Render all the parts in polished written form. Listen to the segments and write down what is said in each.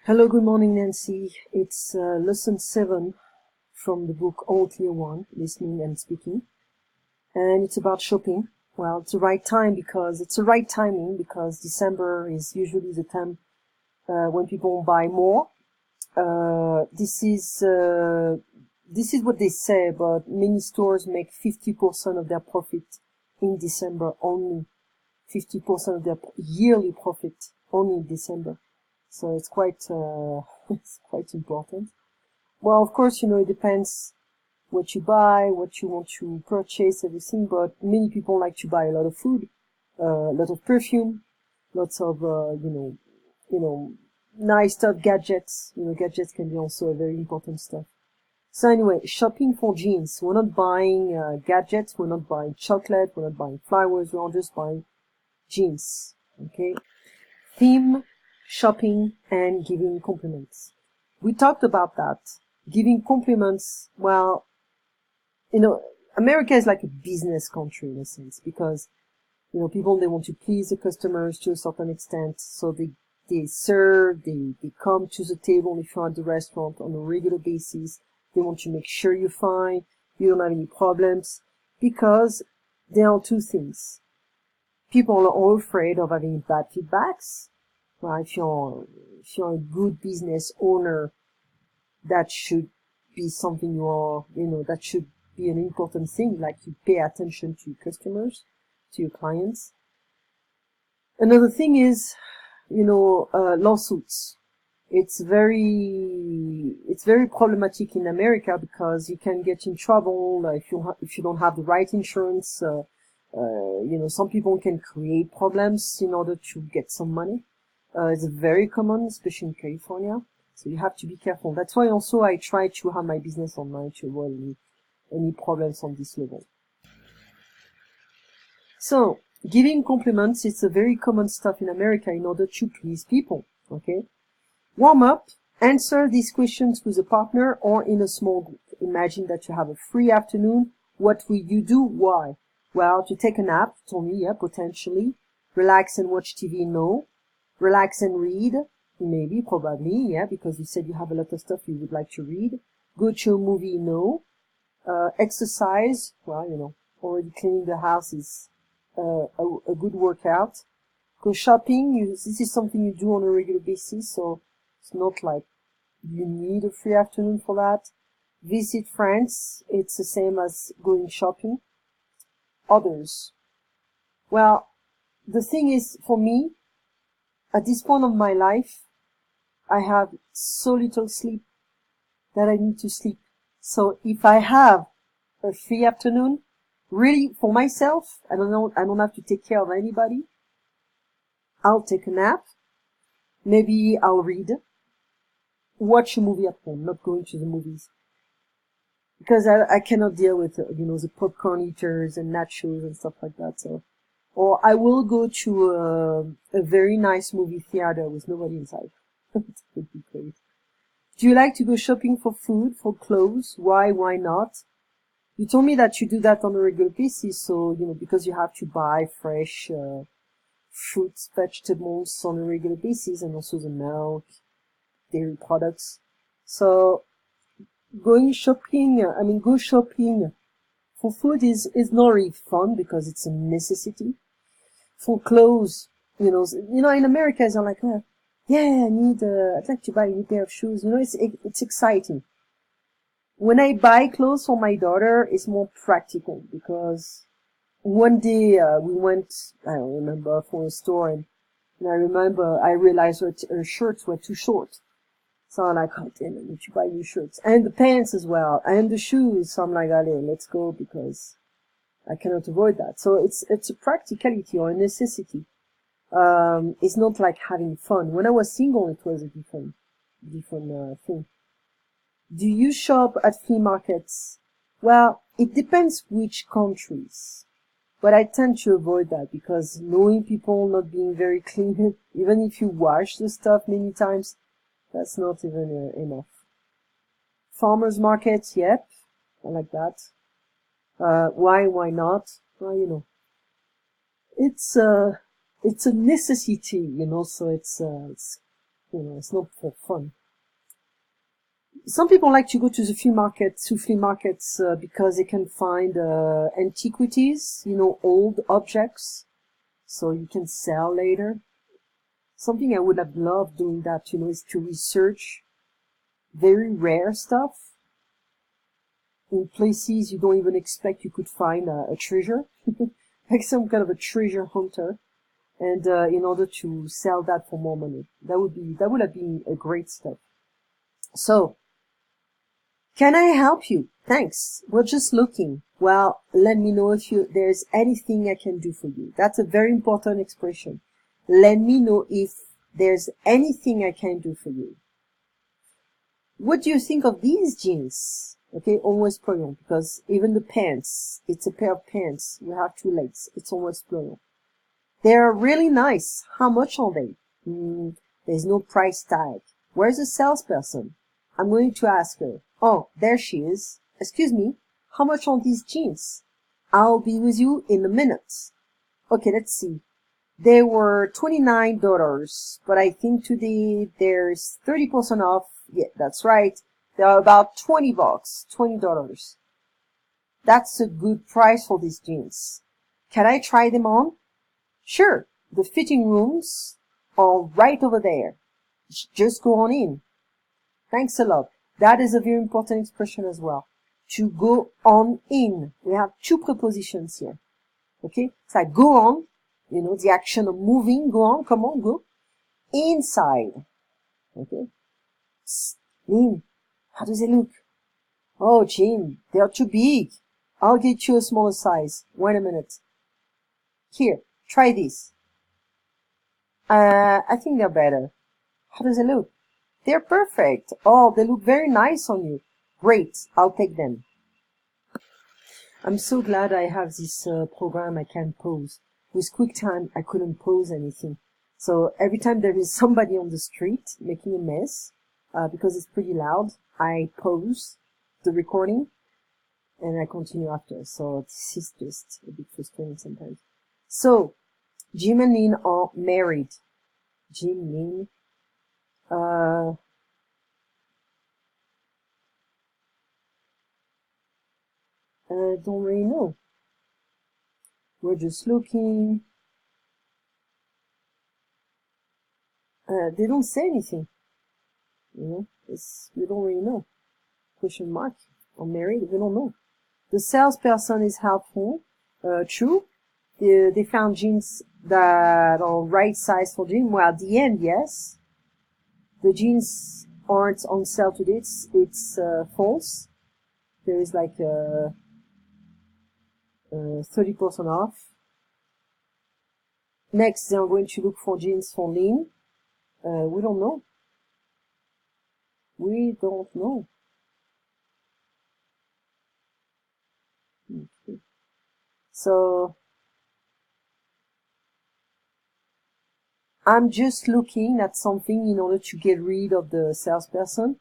Hello, good morning, Nancy. It's lesson 7 from the book All Clear One, Listening and Speaking. And it's about shopping. Well, it's the right timing because December is usually the time when people buy more. This is what they say, but many stores make 50% of their profit in December only. 50% of their yearly profit only in December. So it's quite important. Well, of course, it depends what you buy, what you want to purchase, everything, but many people like to buy a lot of food, a lot of perfume, lots of, nice stuff, gadgets. Gadgets can be also a very important stuff. So anyway, shopping for jeans. We're not buying gadgets, we're not buying chocolate, we're not buying flowers, we're just buying jeans. Okay? Theme, shopping, and giving compliments. We talked about that. Giving compliments, well, America is like a business country in a sense because, people, they want to please the customers to a certain extent. So they serve, they come to the table if you're at the restaurant on a regular basis. They want to make sure you're fine, you don't have any problems, because there are two things. People are all afraid of having bad feedbacks. Right? If you're a good business owner, that should be something that should be an important thing, like you pay attention to your customers, to your clients. Another thing is, lawsuits. It's very problematic in America because you can get in trouble if you don't have the right insurance. Some people can create problems in order to get some money. It's very common, especially in California. So you have to be careful. That's why also I try to have my business online to avoid any problems on this level. So, giving compliments, it's a very common stuff in America in order to please people. Okay? Warm up. Answer these questions with a partner or in a small group. Imagine that you have a free afternoon. What will you do? Why? Well, to take a nap, told me, yeah, potentially. Relax and watch TV, no. Relax and read, maybe, probably, yeah, because you said you have a lot of stuff you would like to read. Go to a movie, no. Exercise, well, already cleaning the house is a good workout. Go shopping, this is something you do on a regular basis, so it's not like you need a free afternoon for that. Visit friends, it's the same as going shopping. Others. Well, the thing is, for me, at this point of my life, I have so little sleep that I need to sleep. So if I have a free afternoon, really for myself, I don't have to take care of anybody. I'll take a nap. Maybe I'll read. Watch a movie at home, not going to the movies. Because I cannot deal with, the popcorn eaters and nachos and stuff like that. So, or I will go to a very nice movie theater with nobody inside. That would be great. Do you like to go shopping for food, for clothes? Why not? You told me that you do that on a regular basis, so, because you have to buy fresh fruits, vegetables on a regular basis, and also the milk, dairy products. So, go shopping for food is not really fun because it's a necessity. For clothes, in America, they're like, yeah, I'd like to buy a new pair of shoes. It's exciting. When I buy clothes for my daughter, it's more practical because one day, we went, I don't remember, for a store and I realized her shirts were too short. So I'm like, oh damn, I need to buy new shirts. And the pants as well. And the shoes. So I'm like, allez, let's go because I cannot avoid that. So it's a practicality or a necessity. It's not like having fun. When I was single, it was a different thing. Do you shop at flea markets? Well, it depends which countries. But I tend to avoid that because knowing people not being very clean, even if you wash the stuff many times, that's not even enough. Farmers markets, yep, I like that. Why not? Well, it's a necessity, so it's You know, it's not for fun. Some people like to go to the flea markets because they can find antiquities, you know, old objects, so you can sell later. Something I would have loved doing that, you know, is to research very rare stuff in places you don't even expect you could find a treasure, like some kind of a treasure hunter, and in order to sell that for more money. That would have been a great step. So, can I help you? Thanks. We're just looking. Well, let me know if there's anything I can do for you. That's a very important expression. Let me know if there's anything I can do for you. What do you think of these jeans? Okay, almost explosion, because even the pants, it's a pair of pants. We have two legs. It's almost explosion. They're really nice. How much are they? There's no price tag. Where's the salesperson? I'm going to ask her. Oh, there she is. Excuse me, how much are these jeans? I'll be with you in a minute. Okay, let's see. They were $29, but I think today there's 30% off. Yeah, that's right. They're about $20, $20. That's a good price for these jeans. Can I try them on? Sure. The fitting rooms are right over there. Just go on in. Thanks a lot. That is a very important expression as well. To go on in. We have two prepositions here. Okay? So go on, you know, the action of moving, go on, come on, go. Inside. Okay? Lynn, how does it look? Oh, Jim, they are too big. I'll get you a smaller size. Wait a minute. Here, try this. I think they're better. How does it look? They're perfect. Oh, they look very nice on you. Great, I'll take them. I'm so glad I have this program I can pause. With QuickTime, I couldn't pause anything. So every time there is somebody on the street making a mess, because it's pretty loud, I pause the recording and I continue after. So this is just a bit frustrating sometimes. So, Jim and Lynn are married. Jim, Lynn, I don't really know. We're just looking. They don't say anything. You know, we don't really know. Question mark. Are married? We don't know. The salesperson is helpful. True. They found jeans that are right size for Jim. Well, at the end, yes. The jeans aren't on sale today. It's false. There is like 30% off. Next, they are going to look for jeans for Lynn. We don't know. We don't know. Okay. So, I'm just looking at something in order to get rid of the salesperson.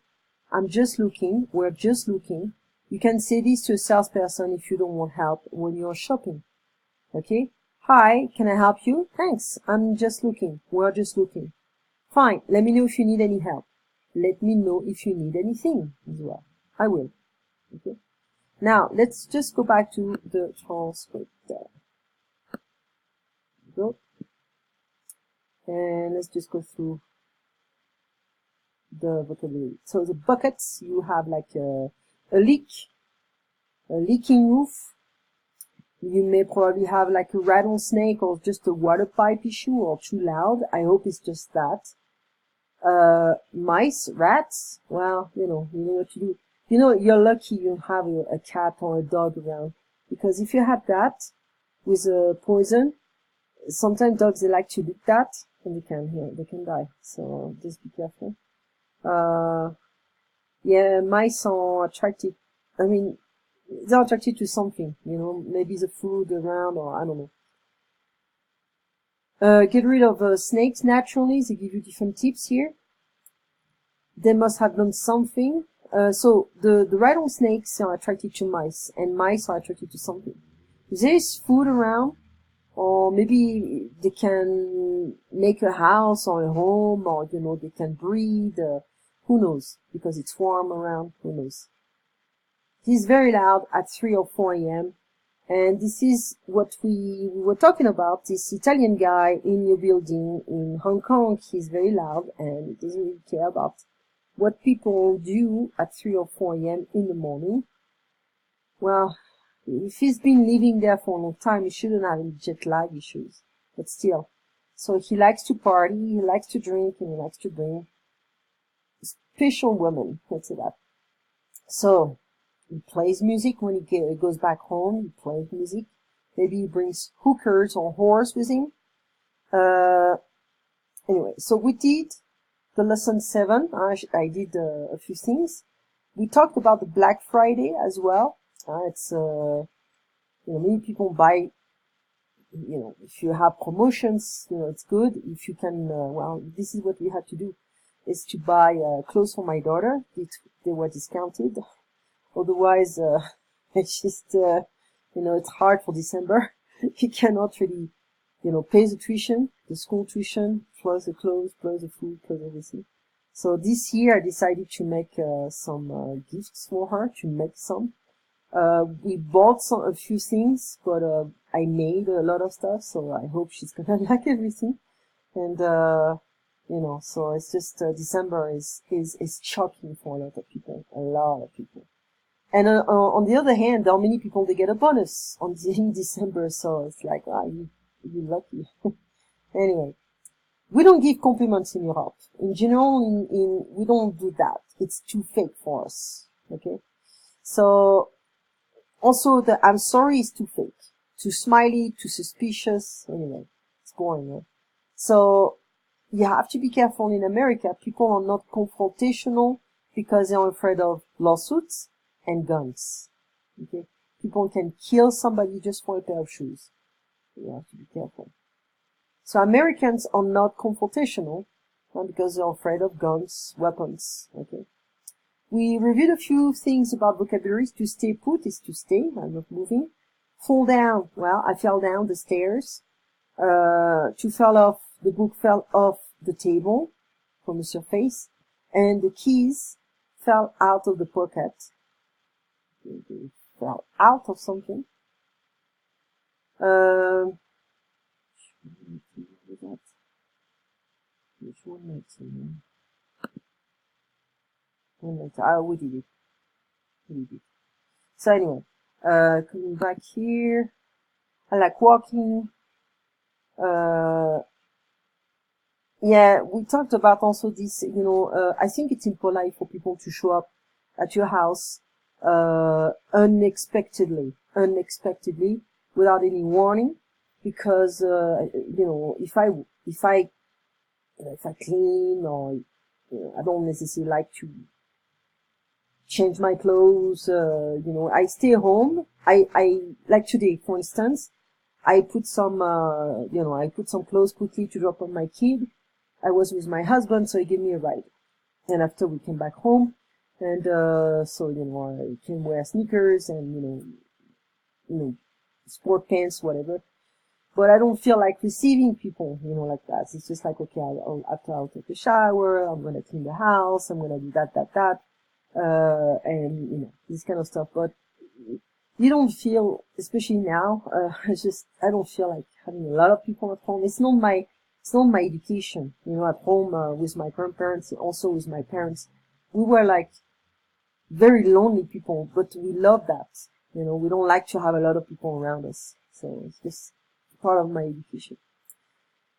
I'm just looking. We're just looking. You can say this to a salesperson if you don't want help when you're shopping. Okay? Hi, can I help you? Thanks. I'm just looking. We're just looking. Fine. Let me know if you need any help. Let me know if you need anything as well. I will. Okay? Now, let's just go back to the transcript there. Go. And let's just go through the vocabulary. So the buckets, you have like a leak, a leaking roof. You may probably have like a rattlesnake or just a water pipe issue or too loud. I hope it's just that. Mice, rats, well, you know what to do. You know, you're lucky you have a cat or a dog around, because if you have that with a poison, sometimes dogs, they like to lick that and they can die. So just be careful. Yeah, mice are attracted. I mean, they're attracted to something, you know, maybe the food around, or I don't know. Get rid of snakes naturally. They give you different tips here. They must have done something. So the rattlesnakes are attracted to mice, and mice are attracted to something. If there is food around, or maybe they can make a house or a home, or they can breed. Who knows? Because it's warm around. Who knows? He's very loud at 3 or 4 a.m. And this is what we were talking about. This Italian guy in your building in Hong Kong. He's very loud and he doesn't really care about what people do at 3 or 4 a.m. in the morning. Well, if he's been living there for a long time, he shouldn't have any jet lag issues. But still. So he likes to party, he likes to drink, and he likes to bring special women. Let's say that. So, he plays music when he goes back home. He plays music. Maybe he brings hookers or whores with him. Anyway, so we did the lesson 7. I did a few things. We talked about the Black Friday as well. It's many people buy. If you have promotions, it's good. If you can, well, this is what we had to do, is to buy clothes for my daughter. They were discounted. Otherwise, it's just, it's hard for December. You cannot really, pay the tuition, the school tuition, plus the clothes, plus the food, plus everything. So this year I decided to make some gifts for her, to make some. We bought a few things, but I made a lot of stuff, so I hope she's gonna like everything. And so it's just December is shocking for a lot of people, And on the other hand, there are many people they get a bonus in December, so it's like, you're lucky. Anyway, we don't give compliments in Europe. In general, we don't do that. It's too fake for us. Okay, so. Also, the I'm sorry is too fake, too smiley, too suspicious. Anyway, it's boring. Right? So you have to be careful. In America, people are not confrontational because they're afraid of lawsuits and guns. Okay, people can kill somebody just for a pair of shoes. You have to be careful. So Americans are not confrontational because they're afraid of guns, weapons. Okay. We reviewed a few things about vocabularies. To stay put is to stay, I'm not moving. Fall down, well, I fell down the stairs. To fall off, the book fell off the table from the surface. And the keys fell out of the pocket. They fell out of something. Which one makes it? We did it. So anyway, coming back here, I like walking. Yeah, we talked about also this, I think it's impolite for people to show up at your house, unexpectedly, without any warning, because, if I clean or, I don't necessarily like to change my clothes, I stay home. I like today, for instance, I put some clothes quickly to drop on my kid. I was with my husband, so he gave me a ride. And after we came back home, and, so, I can wear sneakers and, sport pants, whatever. But I don't feel like receiving people, like that. It's just like, okay, after I'll take a shower, I'm gonna clean the house, I'm gonna do that. And this kind of stuff. But you don't feel, especially now, I don't feel like having a lot of people at home. It's not my education, at home, with my grandparents, also with my parents. We were like very lonely people, but we love that. We don't like to have a lot of people around us. So it's just part of my education.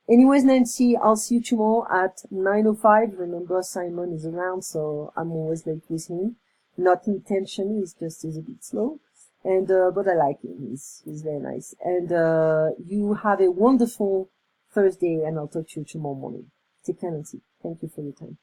Anyways, Nancy, I'll see you tomorrow at 9:05. Remember, Simon is around, so I'm always late with him. Not intentionally, he's a bit slow. And, but I like him. He's very nice. And, you have a wonderful Thursday, and I'll talk to you tomorrow morning. Take care, Nancy. Thank you for your time.